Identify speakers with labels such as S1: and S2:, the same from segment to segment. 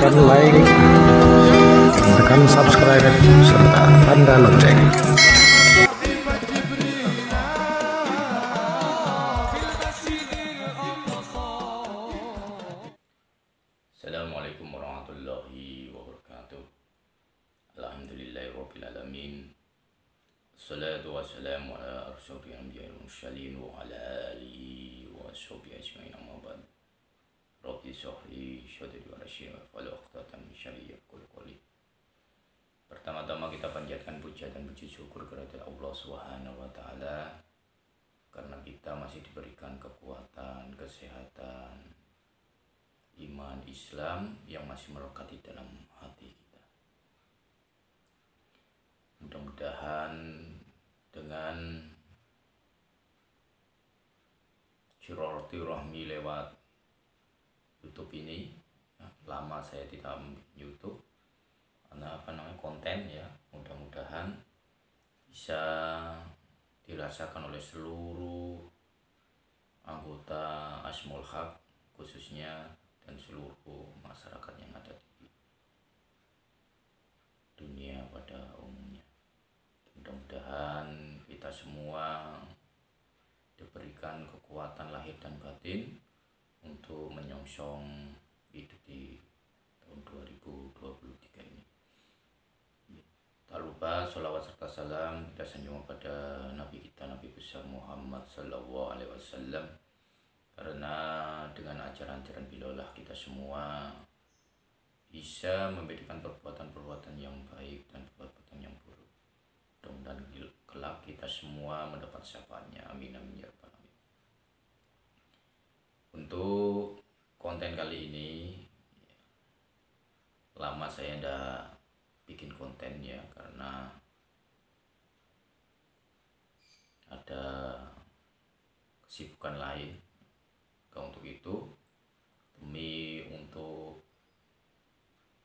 S1: tekan like, tekan subscribe, serta tanda lonceng.
S2: Assalamualaikum warahmatullahi wabarakatuh. Alhamdulillahirabbil alamin. Assalatu wassalamu ala asyrofil anbiya'i wal mursalin wa ala alihi wa sahbihi ajmain, amma ba'd. Rabbi shrah li sadri wa yassir li amri wahlul min lisani yafqahu qawli. Pertama-tama kita panjatkan puja dan puji syukur kepada Allah Subhanahu wa taala karena kita masih diberikan kekuatan, kesehatan, iman Islam yang masih melekat di dalam hati kita. Mudah-mudahan dengan silaturahmi lewat YouTube ini, lama saya tidak YouTube karena konten ya, mudah-mudahan bisa dirasakan oleh seluruh anggota Asmul Haq khususnya dan seluruh masyarakat yang ada di dunia pada umumnya. Mudah-mudahan kita semua diberikan kekuatan lahir dan batin untuk menyongsong hidup di tahun 2023 ini. Tak lupa sholawat serta salam kita sanjung pada Nabi kita, Nabi besar Muhammad Sallallahu Alaihi Wasallam, karena dengan ajaran-ajaran beliaulah kita semua bisa membedakan perbuatan-perbuatan yang baik dan perbuatan yang buruk. Mudah-mudahan kelak kita semua mendapat syafaatnya. Amin amin ya rabbal alamin. Untuk konten kali ini, lama saya tidak bikin konten ya, karena ada kesibukan lain. Untuk itu, demi untuk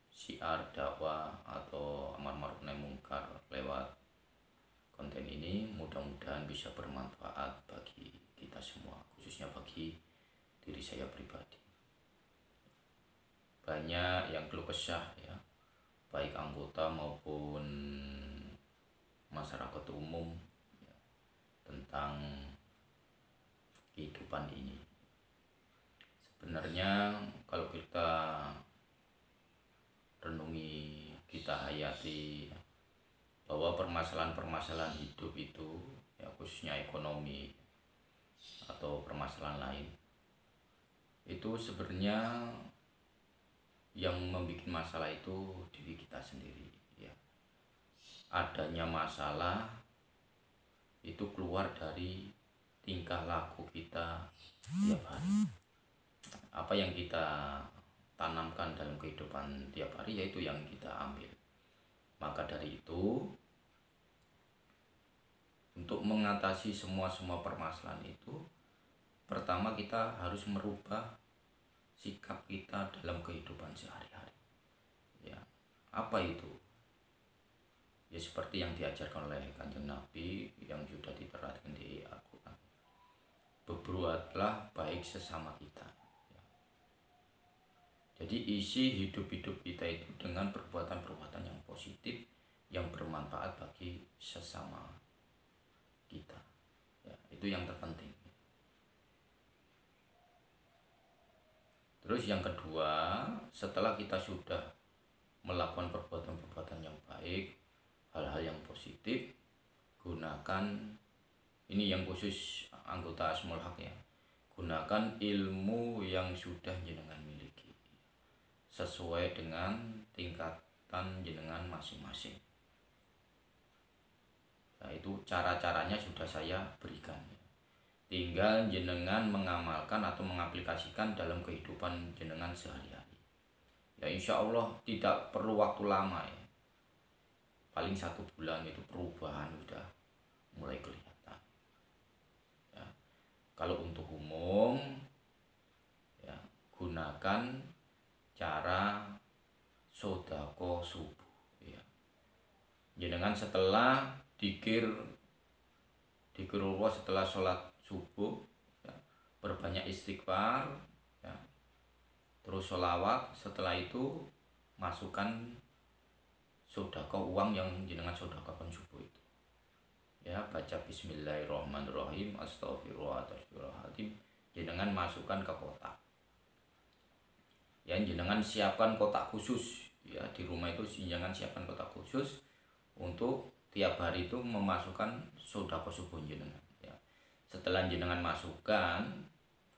S2: syiar dakwah atau amar ma'ruf nahi munkar lewat konten ini, mudah-mudahan bisa bermanfaat bagi kita semua, khususnya bagi diri saya pribadi. Banyak yang keluh kesah ya, baik anggota maupun masyarakat umum ya, tentang kehidupan ini. Sebenarnya kalau kita renungi, kita hayati bahwa permasalahan-permasalahan hidup itu ya, khususnya ekonomi atau permasalahan lain, itu sebenarnya yang membuat masalah itu diri kita sendiri ya. Adanya masalah itu keluar dari tingkah laku kita tiap hari. Apa yang kita tanamkan dalam kehidupan tiap hari, yaitu yang kita ambil. Maka dari itu, untuk mengatasi semua permasalahan itu, pertama kita harus merubah sikap kita dalam kehidupan sehari-hari ya. Apa itu? Ya seperti yang diajarkan oleh Kanjeng Nabi yang sudah diterapkan di Al-Quran. Berbuatlah baik sesama kita. Jadi isi hidup-hidup kita itu dengan perbuatan-perbuatan yang positif, yang bermanfaat bagi sesama kita ya, itu yang terpenting. Terus yang kedua, setelah kita sudah melakukan perbuatan-perbuatan yang baik, hal-hal yang positif, gunakan, ini yang khusus anggota Asmul Haq ya, gunakan ilmu yang sudah jenengan miliki sesuai dengan tingkatan jenengan masing-masing. Nah, itu cara-caranya sudah saya berikan. Tinggal jenengan mengamalkan atau mengaplikasikan dalam kehidupan jenengan sehari-hari. Ya insya Allah tidak perlu waktu lama ya. Paling 1 bulan itu perubahan sudah mulai kelihatan. Ya. Kalau untuk umum, ya, gunakan cara sodako subuh ya. Jenengan setelah dikir Allah, setelah sholat subuh ya, berbanyak istighfar ya, terus sholawat. Setelah itu masukkan sedekah uang yang jenengan sedekahkan subuh itu. Ya, baca bismillahirrahmanirrahim, astagfirullahaladzim, jenengan masukkan ke kotak. Ya, jenengan siapkan kotak khusus. Ya, di rumah itu jenengan siapkan kotak khusus untuk tiap hari itu memasukkan sedekah subuh jenengan. Ya. Setelah jenengan masukkan,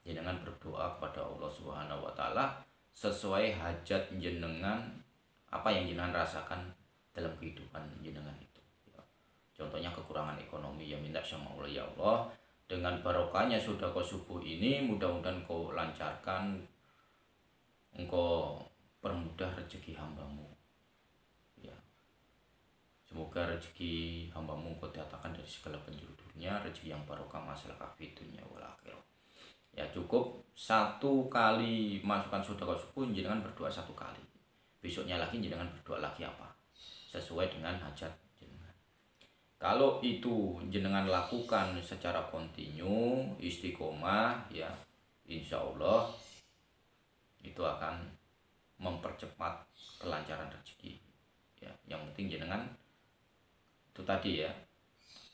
S2: jenengan berdoa kepada Allah Subhanahu wa taala sesuai hajat jenengan, apa yang jenengan rasakan dalam kehidupan jenengan itu. Ya. Contohnya kekurangan ekonomi, ya minta sama Allah, ya Allah, dengan barokahnya sedekah subuh ini mudah-mudahan kau lancarkan, engkau permudah rezeki hambamu. Ya. Semoga rezeki hambamu engkau datangkan dari segala penjuru dunia, rezeki yang barokah masalah kafir dunia wal akhirah. Ya, cukup satu kali masukkan sedekah subuh, jenengan berdoa satu kali. Besoknya lagi jenengan berdoa lagi apa? Sesuai dengan hajat jenengan. Kalau itu jenengan lakukan secara kontinu, istiqomah, ya insya Allah itu akan mempercepat kelancaran rezeki. Ya, yang penting jenengan itu tadi ya,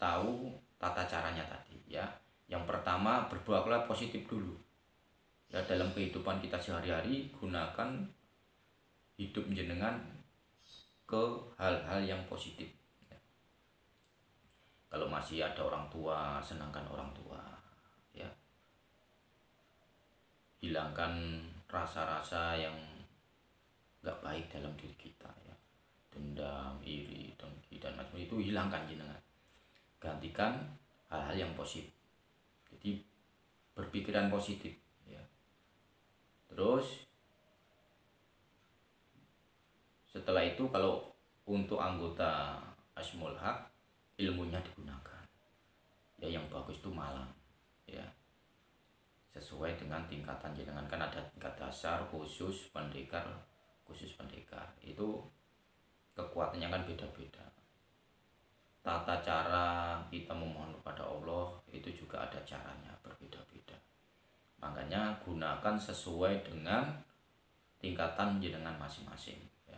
S2: tahu tata caranya tadi ya. Yang pertama, berdoalah positif dulu. Ya, dalam kehidupan kita sehari-hari gunakan hidup jenengan ke hal-hal yang positif. Ya. Kalau masih ada orang tua, senangkan orang tua. Ya. Hilangkan rasa-rasa yang gak baik dalam diri kita ya. Dendam, iri, dengki dan macam itu hilangkan jenengan. Gantikan hal-hal yang positif. Jadi berpikiran positif ya. Terus setelah itu kalau untuk anggota Asmul Haq ilmunya digunakan. Ya, yang bagus itu malam ya. Sesuai dengan tingkatan jenengan, kan ada tingkat dasar, khusus, pendekar, khusus pendekar. Itu kekuatannya kan beda-beda. Tata cara kita memohon kepada Allah itu juga ada caranya berbeda-beda. Makanya gunakan sesuai dengan tingkatan jenengan masing-masing ya.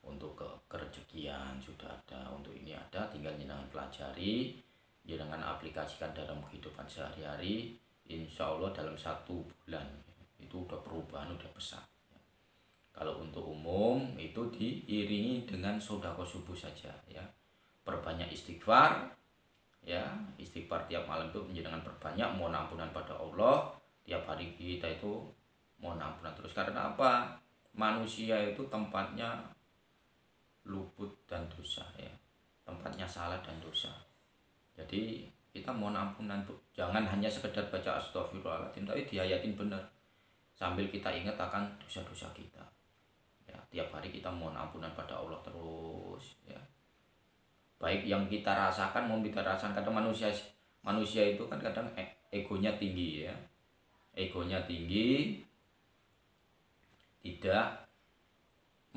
S2: Untuk kerezekian sudah ada, untuk ini ada, tinggal jenengan pelajari, jenengan aplikasikan dalam kehidupan sehari-hari. Insya Allah dalam 1 bulan itu udah perubahan, udah besar. Kalau untuk umum itu diiringi dengan sedekah subuh saja ya. Perbanyak istighfar ya, istighfar tiap malam itu menjadikan perbanyak, mohon ampunan pada Allah. Tiap hari kita itu mohon ampunan terus. Karena apa? Manusia itu tempatnya luput dan dosa ya. Tempatnya salah dan dosa. Jadi kita mohon ampunan, jangan hanya sekedar baca astagfirullahaladzim, tapi dihayatin benar. Sambil kita ingat akan dosa-dosa kita. Ya, tiap hari kita mohon ampunan pada Allah terus ya. Baik yang kita rasakan mau kita rasakan, kadang manusia itu kan kadang egonya tinggi ya. Egonya tinggi, tidak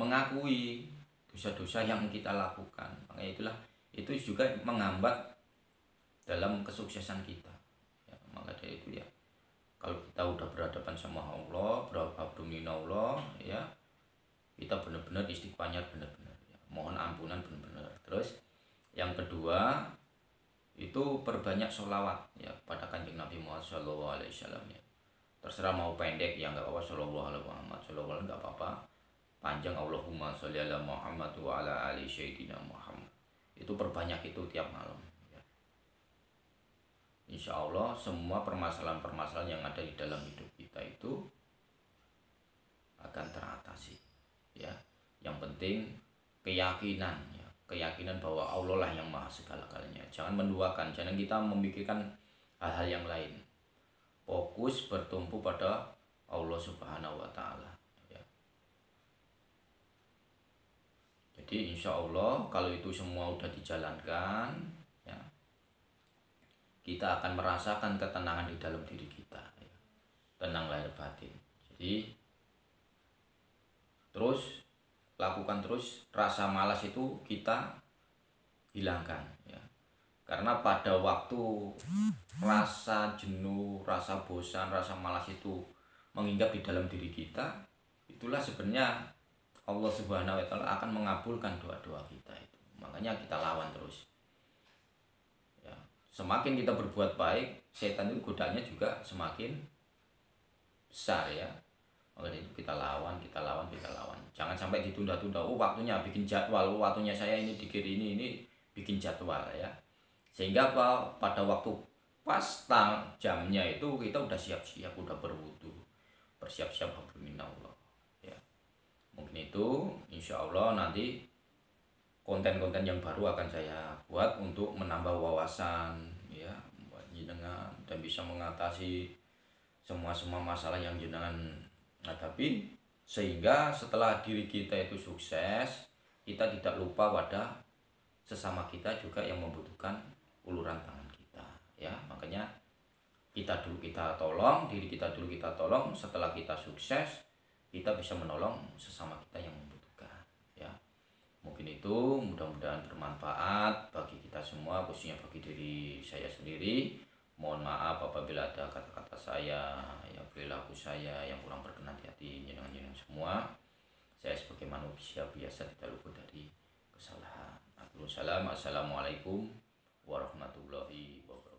S2: mengakui dosa-dosa yang kita lakukan. Makanya itulah itu juga menghambat dalam kesuksesan kita ya. Maka dari itu ya, kalau kita udah berhadapan sama Allah, berhadapan dengan Allah ya, kita benar-benar istighfarnya benar-benar ya. Mohon ampunan benar-benar. Terus yang kedua itu perbanyak sholawat ya pada kanjeng Nabi Muhammad SAW ya. Terserah mau pendek ya nggak apa-apa, sallallahu alaihi Muhammad sallallahu nggak apa-apa. Panjang Allahumma sholli ala Muhammad wa ala ali sayyidina Muhammad. Itu perbanyak itu tiap malam ya. Insya Allah semua permasalahan-permasalahan yang ada di dalam hidup kita itu akan teratasi ya. Yang penting keyakinan ya, keyakinan bahwa Allah lah yang maha segala-galanya. Jangan menduakan, jangan kita memikirkan hal-hal yang lain. Fokus bertumpu pada Allah Subhanahu wa taala ya. Jadi insya Allah kalau itu semua udah dijalankan ya, kita akan merasakan ketenangan di dalam diri kita ya. Tenang lahir batin. Jadi terus lakukan terus, rasa malas itu kita hilangkan ya. Karena pada waktu rasa jenuh, rasa bosan, rasa malas itu menginggap di dalam diri kita, itulah sebenarnya Allah Subhanahu wa taala akan mengabulkan doa-doa kita itu. Makanya kita lawan terus. Ya, semakin kita berbuat baik, setan itu godanya juga semakin besar ya. Makanya itu kita lawan. Jangan sampai ditunda-tunda. Oh, waktunya bikin jadwal, oh, waktunya saya ini dikir ini bikin jadwal ya. Sehingga apa? Pada waktu pas jamnya itu kita udah siap-siap, udah berwudu, bersiap-siap minallah. Mungkin itu insya Allah nanti konten-konten yang baru akan saya buat untuk menambah wawasan ya buat jenengan dan bisa mengatasi semua masalah yang jenengan hadapi, sehingga setelah diri kita itu sukses, kita tidak lupa pada sesama kita juga yang membutuhkan uluran tangan kita ya. Makanya kita tolong diri kita dulu, kita tolong, setelah kita sukses kita bisa menolong sesama kita yang membutuhkan ya. Mungkin itu mudah-mudahan bermanfaat bagi kita semua, khususnya bagi diri saya sendiri. Mohon maaf apabila ada kata-kata saya ya, perilaku saya yang kurang berkenan di hati jenengan semua. Saya sebagai manusia biasa tidak luput dari kesalahan. Assalamualaikum warahmatullahi wabarakatuh.